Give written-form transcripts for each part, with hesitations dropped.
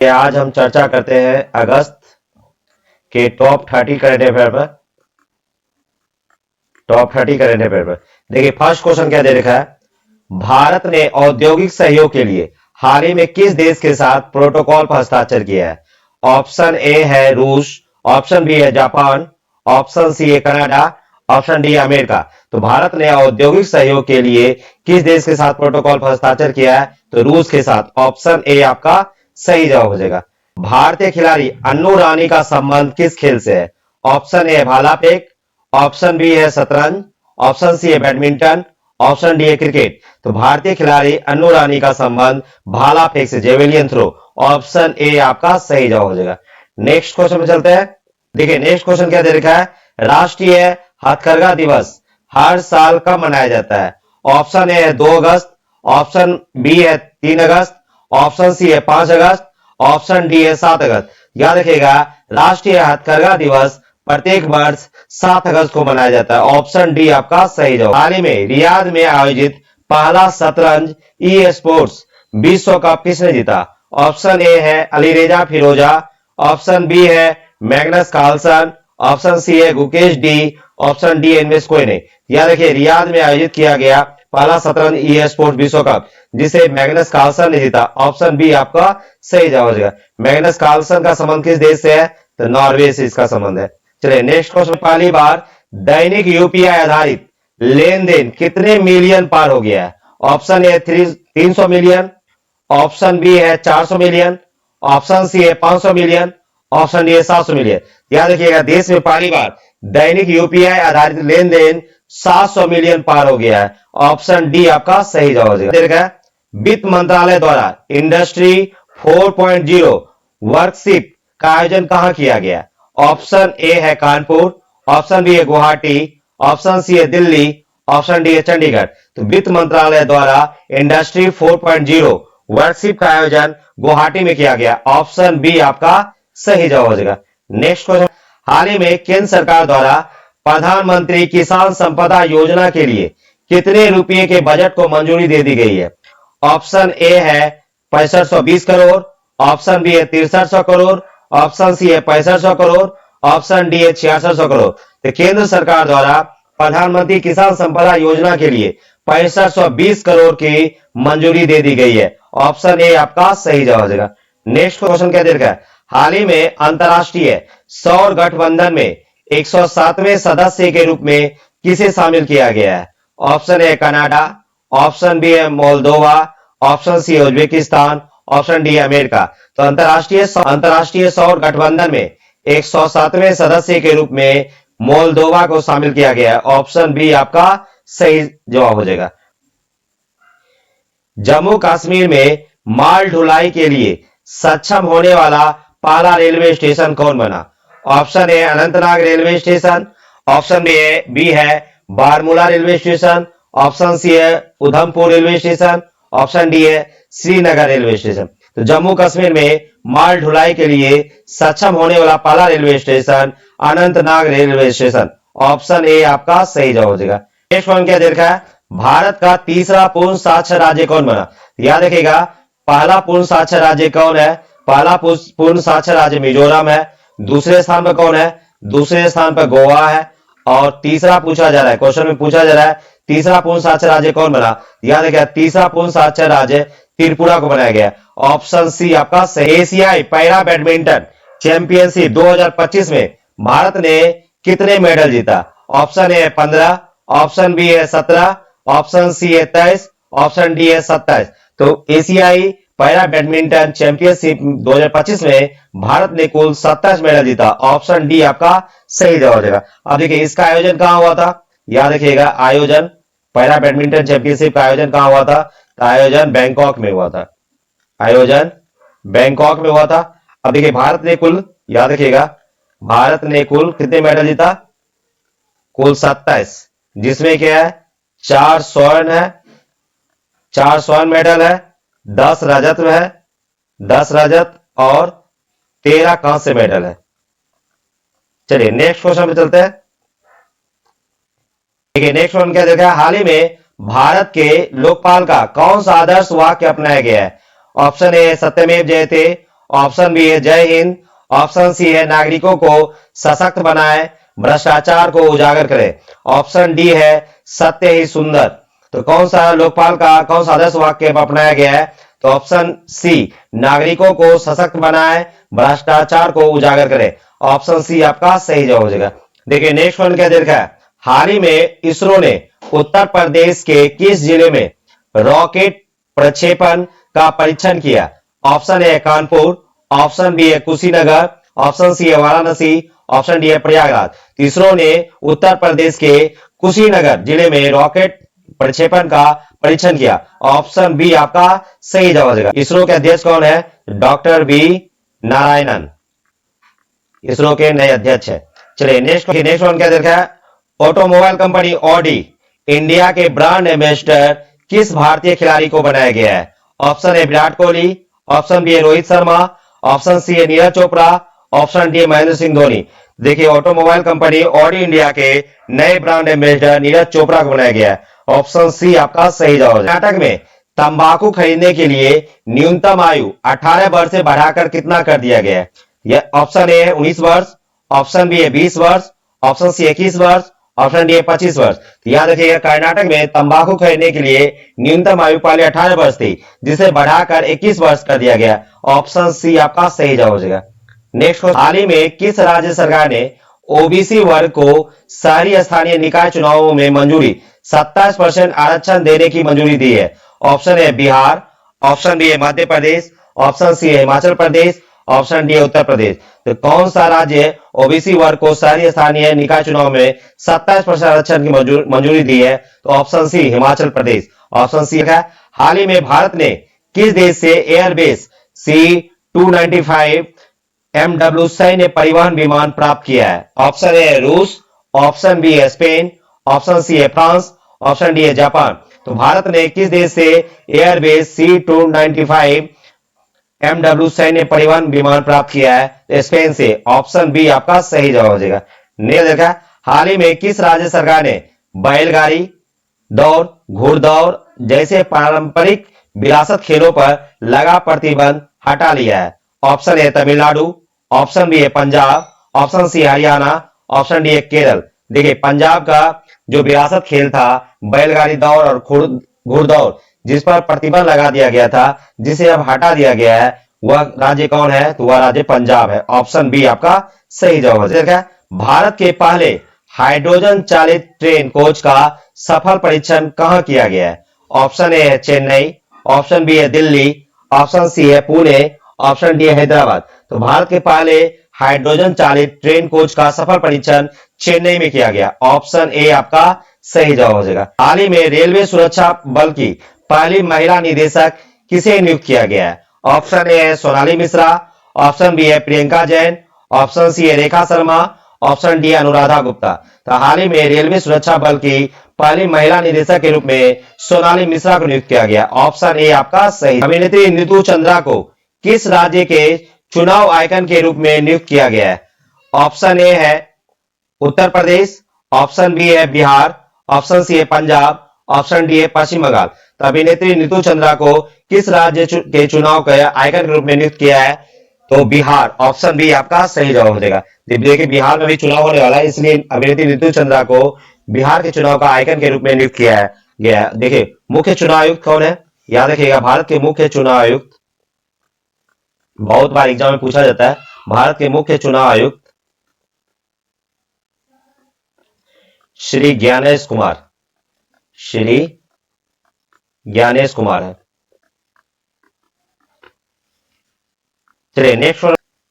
आज हम चर्चा करते हैं अगस्त के टॉप 30 करंट अफेयर पर। देखिए फर्स्ट क्वेश्चन क्या दे रखा है, भारत ने औद्योगिक सहयोग के लिए हाल ही में किस देश के साथ प्रोटोकॉल पर हस्ताक्षर किया है? ऑप्शन ए है रूस, ऑप्शन बी है जापान, ऑप्शन सी है कनाडा, ऑप्शन डी अमेरिका। तो भारत ने औद्योगिक सहयोग के लिए किस देश के साथ प्रोटोकॉल पर हस्ताक्षर किया है? तो रूस के साथ। ऑप्शन ए आपका सही जवाब हो जाएगा। भारतीय खिलाड़ी अन्नू रानी का संबंध किस खेल से है? ऑप्शन ए है भाला फेंक, ऑप्शन बी है शतरंज, ऑप्शन सी है बैडमिंटन, ऑप्शन डी है क्रिकेट। तो भारतीय खिलाड़ी अन्नू रानी का संबंध भाला फेंक से, जेवेलियन थ्रो। ऑप्शन ए आपका सही जवाब हो जाएगा। नेक्स्ट क्वेश्चन में चलते हैं। देखिए नेक्स्ट क्वेश्चन क्या दे रखा है, राष्ट्रीय हथकरघा दिवस हर साल कब मनाया जाता है? ऑप्शन ए है 2 अगस्त, ऑप्शन बी है 3 अगस्त, ऑप्शन सी है 5 अगस्त, ऑप्शन डी है 7 अगस्त। याद रखिएगा राष्ट्रीय हथकरघा दिवस प्रत्येक वर्ष 7 अगस्त को मनाया जाता है। ऑप्शन डी आपका सही जवाब। हाल ही में रियाद में आयोजित पहला शतरंज ई स्पोर्ट्स विश्व कप किसने जीता? ऑप्शन ए है अलीरेजा फिरोजा, ऑप्शन बी है मैग्नस कार्लसन, ऑप्शन सी है गुकेश डी, ऑप्शन डी इनमें से कोई नहीं। याद रखिए रियाद में आयोजित किया गया पहला शतरंज ई स्पोर्ट्स विश्व कप जिसे मैग्नस कार्लसन ने जीता। ऑप्शन बी आपका सही जवाब हो जाएगा। मैग्नस कार्लसन का संबंध किस देश से है? तो नॉर्वे से इसका संबंध है। चलिए नेक्स्ट क्वेश्चन, पहली बार दैनिक यूपीआई आधारित लेन देन कितने मिलियन पार हो गया है? Option A 300 million, option B है 400 मिलियन, ऑप्शन सी है 500 मिलियन, ऑप्शन डी है 700 मिलियन। याद रखिएगा देश में पहली बार दैनिक यूपीआई आधारित लेन देन 700 मिलियन पार हो गया है। ऑप्शन डी आपका सही जवाब हो जाएगा। वित्त मंत्रालय द्वारा इंडस्ट्री 4.0 वर्कशिप का आयोजन कहां किया गया? ऑप्शन ए है कानपुर, ऑप्शन बी है गुवाहाटी, ऑप्शन सी है दिल्ली, ऑप्शन डी है चंडीगढ़। तो वित्त मंत्रालय द्वारा इंडस्ट्री 4.0 वर्कशिप का आयोजन गुवाहाटी में किया गया। ऑप्शन बी आपका सही जवाब हो जाएगा। नेक्स्ट क्वेश्चन, हाल ही में केंद्र सरकार द्वारा प्रधानमंत्री किसान संपदा योजना के लिए कितने रुपए के बजट को मंजूरी दे दी गई है? ऑप्शन ए है 6520 करोड़, ऑप्शन बी है 6300 करोड़, ऑप्शन सी है 6500 करोड़, ऑप्शन डी है 6600 करोड़। तो केंद्र सरकार द्वारा प्रधानमंत्री किसान संपदा योजना के लिए 6520 करोड़ की मंजूरी दे दी गई है। ऑप्शन ए आपका सही जवाब हो जाएगा। नेक्स्ट क्वेश्चन क्या दे रखा है, हाल ही में अंतरराष्ट्रीय सौर गठबंधन में 107वें सदस्य के रूप में किसे शामिल किया गया है? Option A Canada, option B है Moldova, option C Uzbekistan, option D America. तो अंतरराष्ट्रीय सौर गठबंधन में 107वें सदस्य के रूप में मोल्दोवा को शामिल किया गया है। ऑप्शन बी आपका सही जवाब हो जाएगा। जम्मू कश्मीर में माल ढुलाई के लिए सक्षम होने वाला पहला रेलवे स्टेशन कौन बना? Option A Anantnag railway station, option B है Baramulla railway station, option C है Udhampur railway station, option D है श्रीनगर रेलवे स्टेशन। तो जम्मू कश्मीर में माल ढुलाई के लिए सक्षम होने वाला पहला railway station Anantnag railway station. Option A आपका सही जवाब हो जाएगा। नेक्स्ट वन क्या देखा है, भारत का तीसरा पूर्ण साक्षर राज्य कौन बना? याद रखिएगा पहला पूर्ण साक्षर राज्य कौन है? पहला पूर्ण साक्षर राज्य मिजोरम है। दूसरे स्थान पर कौन है? दूसरे स्थान पर गोवा है। और तीसरा पूछा जा रहा है, क्वेश्चन में पूछा जा रहा है तीसरा पूर्ण साक्षर राज्य कौन बना? याद रखिएगा तीसरा पूर्ण साक्षर राज्य त्रिपुरा को बनाया गया। ऑप्शन सी आपका सही। एशियाई पैरा बैडमिंटन चैंपियनशिप 2025 में भारत ने कितने मेडल जीता? ऑप्शन ए 15, ऑप्शन बी है 17, ऑप्शन सी है 23, ऑप्शन डी है 27। तो एशियाई पैरा बैडमिंटन चैंपियनशिप 2025 में भारत ने कुल 27 मेडल जीता। ऑप्शन डी आपका सही जवाब हो जाएगा। अब देखिए इसका आयोजन कहां हुआ था? याद रखिएगा आयोजन पैरा बैडमिंटन चैंपियनशिप का आयोजन कहां हुआ था? आयोजन बैंकॉक में हुआ था। आयोजन बैंकॉक में हुआ था। अब देखिए भारत ने कुल, याद रखिएगा भारत ने कुल कितने मेडल जीता? कुल 27, जिसमें क्या है 4 स्वर्ण है, 4 स्वर्ण मेडल है, 10 रजत है, 10 रजत और 13 कांस्य मेडल है। चलिए नेक्स्ट क्वेश्चन पे चलते हैं। देखिए नेक्स्ट वन क्या देखा है, हाल ही में भारत के लोकपाल का कौन सा आदर्श वाक्य अपनाया गया है? ऑप्शन ए सत्यमेव जयते, ऑप्शन बी है जय हिंद, ऑप्शन सी है नागरिकों को सशक्त बनाए, भ्रष्टाचार को उजागर करे, ऑप्शन डी है सत्य ही सुंदर। तो कौन सा लोकपाल का कौन सा आदर्श वाक्य अपनाया गया है? तो ऑप्शन सी नागरिकों को सशक्त बनाए, भ्रष्टाचार को उजागर करे, ऑप्शन सी आपका सही जवाब हो जाएगा। देखिए नेक्स्ट वन क्या देखा है, हाल ही में इसरो ने उत्तर प्रदेश के किस जिले में रॉकेट प्रक्षेपण का परीक्षण किया? Option A Kanpur, option B है कुशीनगर, ऑप्शन सी है वाराणसी, ऑप्शन डी है प्रयागराज। इसरो ने उत्तर प्रदेश के कुशीनगर जिले में रॉकेट प्रक्षेपण का परीक्षण किया, ऑप्शन बी आपका सही जवाब हो जाएगा। इसरो के अध्यक्ष कौन है? डॉक्टर बी नारायणन इसरो के नए अध्यक्ष है। चलिए नेक्स्ट वन क्या देखा है, ऑटोमोबाइल कंपनी ऑडी इंडिया के ब्रांड एम्बेसडर किस भारतीय खिलाड़ी को बनाया गया है? Option A Virat Kohli, option B है रोहित शर्मा, ऑप्शन सी है नीरज चोपड़ा, ऑप्शन डी है महेंद्र सिंह धोनी। देखिए ऑटोमोबाइल कंपनी ऑडी इंडिया के नए ब्रांड एम्बेसडर नीरज चोपड़ा को बनाया गया है, ऑप्शन सी आपका सही जवाब है। कर्नाटक में तंबाकू खरीदने के लिए न्यूनतम आयु 18 वर्ष से बढ़ाकर कितना कर दिया गया है? यह ऑप्शन ए है 19 वर्ष, ऑप्शन बी है 20 वर्ष, ऑप्शन सी 21 वर्ष, ऑप्शन डी है 25 वर्ष। तो याद रखिएगा कर्नाटक में तंबाकू खरीदने के लिए न्यूनतम आयु पहले 18 वर्ष थी, जिसे बढ़ाकर 21 वर्ष कर दिया गया, ऑप्शन सी आपका सही जवाब हो जाएगा। नेक्स्ट, हाल ही में किस राज्य सरकार ने ओबीसी वर्ग को शहरी स्थानीय निकाय चुनावों में मंजूरी 27% आरक्षण देने की मंजूरी दी है? Option A Bihar, option B है मध्य प्रदेश, ऑप्शन सी है हिमाचल प्रदेश, ऑप्शन डी है उत्तर प्रदेश। तो कौन सा राज्य ओबीसी वर्ग को शहरी स्थानीय निकाय चुनाव में 27% आरक्षण की मंजूरी दी है? तो option C Himachal Pradesh, option C है। हाल ही में भारत ने किस देश से एयरबेस C-295 MW सैन्य परिवहन विमान प्राप्त किया है? ऑप्शन ए है रूस, ऑप्शन बी है स्पेन, ऑप्शन सी है फ्रांस, ऑप्शन डी है जापान। तो भारत ने किस देश से एयरबेस C-295 MW सैन्य परिवहन विमान प्राप्त किया है? स्पेन से, ऑप्शन बी आपका सही जवाब हो जाएगा। ने देखा हाल ही में किस राज्य सरकार ने बैलगाड़ी दौड़, घुड़दौड़ जैसे पारंपरिक विरासत खेलों पर लगा प्रतिबंध हटा लिया है? Option A Tamil Nadu, option B है Punjab, option C Haryana, option D है केरल। देखिए पंजाब का जो विरासत खेल था बैलगाड़ी दौड़ और घुड़दौड़, जिस पर प्रतिबंध लगा दिया गया था, जिसे अब हटा दिया गया है, वह राज्य कौन है? तो वह राज्य पंजाब है, ऑप्शन बी आपका सही जवाब है। भारत के पहले हाइड्रोजन चालित ट्रेन कोच का सफल परीक्षण कहां किया गया है? ऑप्शन ए है चेन्नई, ऑप्शन बी है दिल्ली, ऑप्शन सी है पुणे, ऑप्शन डी है हैदराबाद। तो भारत के पहले हाइड्रोजन चालित ट्रेन कोच का सफल परीक्षण चेन्नई में किया गया, ऑप्शन ए आपका सही जवाब हो जाएगा। हाल ही में रेलवे सुरक्षा बल की पहली महिला निदेशक किसे नियुक्त किया गया है? ऑप्शन ए है सोनाली मिश्रा, ऑप्शन बी है प्रियंका जैन, ऑप्शन सी है रेखा शर्मा, ऑप्शन डी अनुराधा गुप्ता। तो हाल ही में रेलवे सुरक्षा बल की पहली महिला निदेशक के रूप में सोनाली मिश्रा को नियुक्त किया गया, ऑप्शन ए आपका सही। अभिनेत्री नीतू चंद्रा को किस राज्य के चुनाव आइकन के रूप में नियुक्त किया गया है? ऑप्शन ए है उत्तर प्रदेश, ऑप्शन बी है बिहार, ऑप्शन सी है पंजाब, ऑप्शन डी है पश्चिम बंगाल। तो अभिनेत्री नीतू चंद्रा को किस राज्य के चुनाव के आइकन के रूप में नियुक्त किया है? तो बिहार, ऑप्शन बी आपका सही जवाब हो जाएगा। देखिए बिहार में भी चुनाव होने वाला है, इसलिए अभिनेत्री नीतू चंद्रा को बिहार के चुनाव का आइकन के रूप में नियुक्त किया गया है। देखिए मुख्य चुनाव आयुक्त कौन है? याद रखिएगा भारत के मुख्य चुनाव आयुक्त, बहुत बार एग्जाम में पूछा जाता है, भारत के मुख्य चुनाव आयुक्त श्री ज्ञानेश कुमार, श्री ज्ञानेश कुमार है। चलिए नेक्स्ट,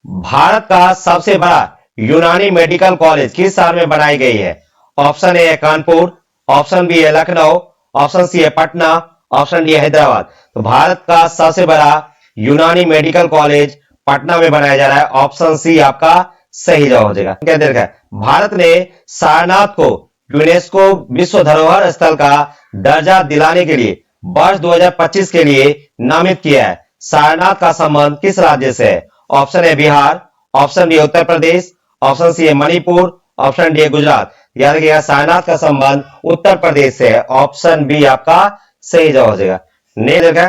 भारत का सबसे बड़ा यूनानी मेडिकल कॉलेज किस शहर में बनाई गई है? ऑप्शन ए है कानपुर, ऑप्शन बी है लखनऊ, ऑप्शन सी है पटना, ऑप्शन डी है हैदराबाद। तो भारत का सबसे बड़ा यूनानी मेडिकल कॉलेज पटना में बनाया जा रहा है, ऑप्शन सी आपका सही जवाब हो जाएगा। क्या देखा है, भारत ने सारनाथ को यूनेस्को विश्व धरोहर स्थल का दर्जा दिलाने के लिए वर्ष 2025 के लिए नामित किया है। सारनाथ का संबंध किस राज्य से है? Option A Bihar, option B Uttar Pradesh, option C है मणिपुर, ऑप्शन डी है गुजरात। याद रखिएगा सारनाथ का संबंध उत्तर प्रदेश से है, ऑप्शन बी आपका सही जवाब हो जाएगा। नहीं देखा,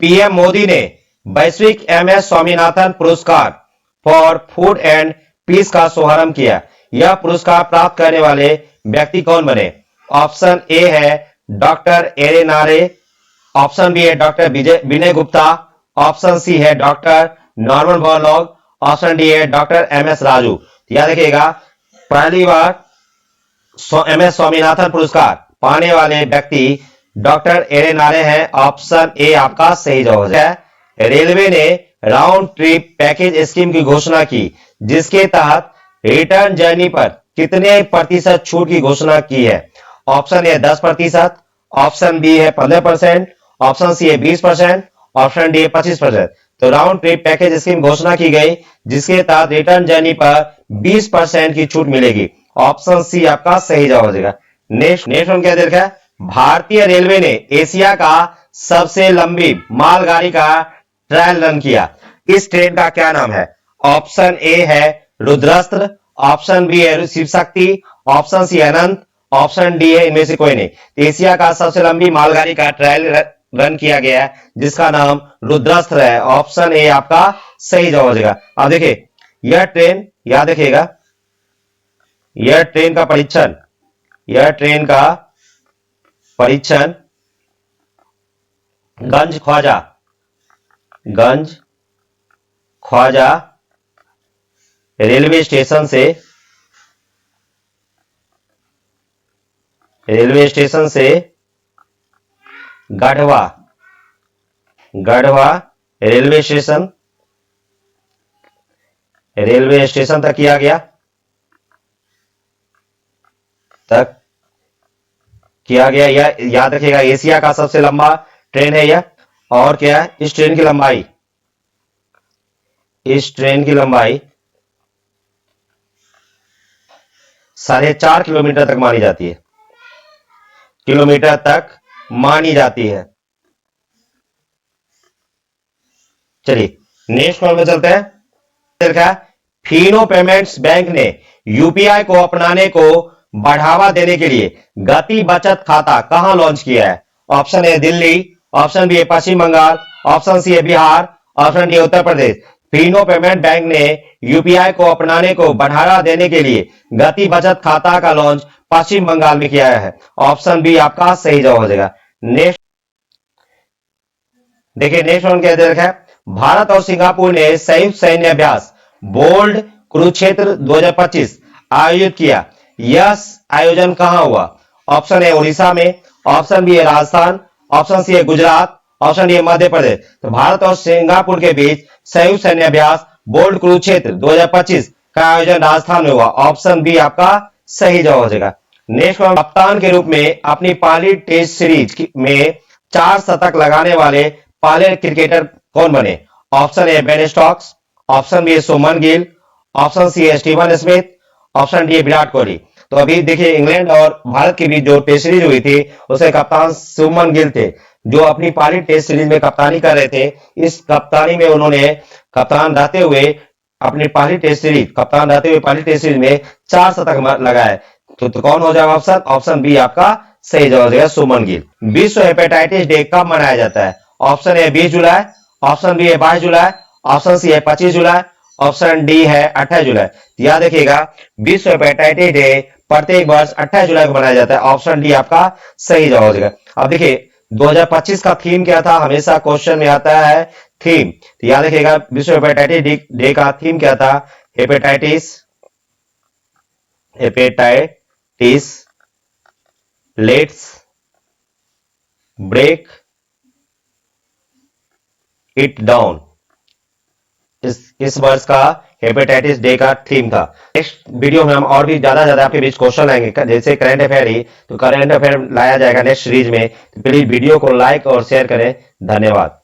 पीएम मोदी ने वैश्विक MS स्वामीनाथन पुरस्कार फॉर फूड एंड पीस का शुभारंभ किया। यह पुरस्कार प्राप्त करने वाले व्यक्ति कौन बने? ऑप्शन ए है डॉक्टर एरेनारे, ऑप्शन बी है डॉक्टर विनय गुप्ता, ऑप्शन सी है doctor Norman Borlaug, option D है डॉक्टर MS राजू। याद रखिएगा, पहली बार MS स्वामीनाथन पुरस्कार पाने वाले व्यक्ति डॉक्टर एरेनारे हैं। ऑप्शन ए आपका सही जवाब है। रेलवे ने राउंड ट्रिप पैकेज स्कीम की घोषणा की, जिसके तहत रिटर्न जर्नी पर कितने प्रतिशत छूट की घोषणा की है? ऑप्शन ए 10%, ऑप्शन बी है 15%, ऑप्शन सी है 20%, ऑप्शन डी है 25%। तो राउंड ट्रिप पैकेज स्कीम घोषणा की गई, जिसके तहत रिटर्न जर्नी पर 20% की छूट मिलेगी। ऑप्शन सी आपका सही जवाब हो जाएगा। नेक्स्ट हम क्या देख रहे हैं? भारतीय रेलवे ने एशिया का सबसे लंबी मालगाड़ी का ट्रायल रन किया। इस ट्रेन का क्या नाम है? ऑप्शन ए है रुद्रास्त्र, ऑप्शन बी है शिव शक्ति, ऑप्शन सी अनंत, ऑप्शन डी है इनमें से कोई नहीं। एशिया का सबसे लंबी मालगाड़ी का ट्रायल रन किया गया है, जिसका नाम रुद्रास्त्र है। ऑप्शन ए आपका सही जवाब हो जाएगा। अब देखिए, यह ट्रेन याद रखिएगा, यह ट्रेन का परीक्षण गंज ख्वाजा रेलवे स्टेशन से गढ़वा रेलवे स्टेशन तक किया गया, यह याद रखिएगा एशिया का सबसे लंबा ट्रेन है यह। और क्या है? इस ट्रेन की लंबाई 4.5 किलोमीटर तक मानी जाती है। चलिए नेक्स्ट कॉल में चलते हैं। फिनो पेमेंट्स बैंक ने यूपीआई को अपनाने को बढ़ावा देने के लिए गति बचत खाता कहां लॉन्च किया है? Option A Delhi, option B है पश्चिम बंगाल, ऑप्शन सी है Bihar, option D Uttar Pradesh. Fino payment bank ने यूपीआई को अपनाने को बढ़ावा देने के लिए गति बचत खाता का लॉन्च पश्चिम बंगाल में किया है। ऑप्शन बी आपका सही जवाब हो जाएगा। नेक्स्ट देखिए, नेक्स्ट वन क्या दे रखा है? भारत और सिंगापुर ने संयुक्त सैन्य अभ्यास बोल्ड कुरुक्षेत्र 2025 आयोजित किया। यह आयोजन कहां हुआ? ऑप्शन ए उड़ीसा में, ऑप्शन बी है राजस्थान, ऑप्शन सी है गुजरात, ऑप्शन डी है मध्य प्रदेश। तो भारत और सिंगापुर के बीच संयुक्त सैन्य अभ्यास बोल्ड कुरुक्षेत्र 2025 का आयोजन राजस्थान में हुआ। ऑप्शन बी आपका सही जवाब हो जाएगा। नेक्स्ट, कप्तान के रूप में अपनी पहली टेस्ट सीरीज में 4 शतक लगाने वाले पहले क्रिकेटर कौन बने? Option A Ben Stokes, option B है सुमन गिल, ऑप्शन सी है स्टीवन स्मिथ, ऑप्शन डी है विराट कोहली। तो अभी देखिए, इंग्लैंड और भारत के बीच जो टेस्ट सीरीज हुई थी, उसके कप्तान सुमन गिल थे, जो अपनी पहली टेस्ट सीरीज में कप्तानी कर रहे थे। इस कप्तानी में उन्होंने कप्तान रहते हुए पहली टेस्ट सीरीज में 4 शतक लगाए। तो कौन हो जाएगा ऑप्शन? ऑप्शन बी आपका सही जवाब है, सुमन गिल। विश्व हेपेटाइटिस डे कब मनाया जाता है? ऑप्शन ए 20 जुलाई, ऑप्शन बी है 22 जुलाई, ऑप्शन सी है 25 जुलाई, ऑप्शन डी है 28 जुलाई। याद रखिएगा, विश्व हेपेटाइटिस डे प्रत्येक वर्ष 28 जुलाई को मनाया जाता है। ऑप्शन डी आपका सही जवाब हो जाएगा। अब देखिए, 2025 का थीम क्या था? हमेशा क्वेश्चन में आता है थीम। तो याद रखिएगा, विश्व हेपेटाइटिस डे का थीम क्या था? Hepatitis let's break it down. इस वर्ष का हेपेटाइटिस डे का थीम था। नेक्स्ट वीडियो में हम और भी ज्यादा आपके बीच क्वेश्चन लाएंगे, जैसे करंट अफेयर ही, तो करंट अफेयर लाया जाएगा नेक्स्ट सीरीज में। तो प्लीज वीडियो को लाइक और शेयर करें। धन्यवाद।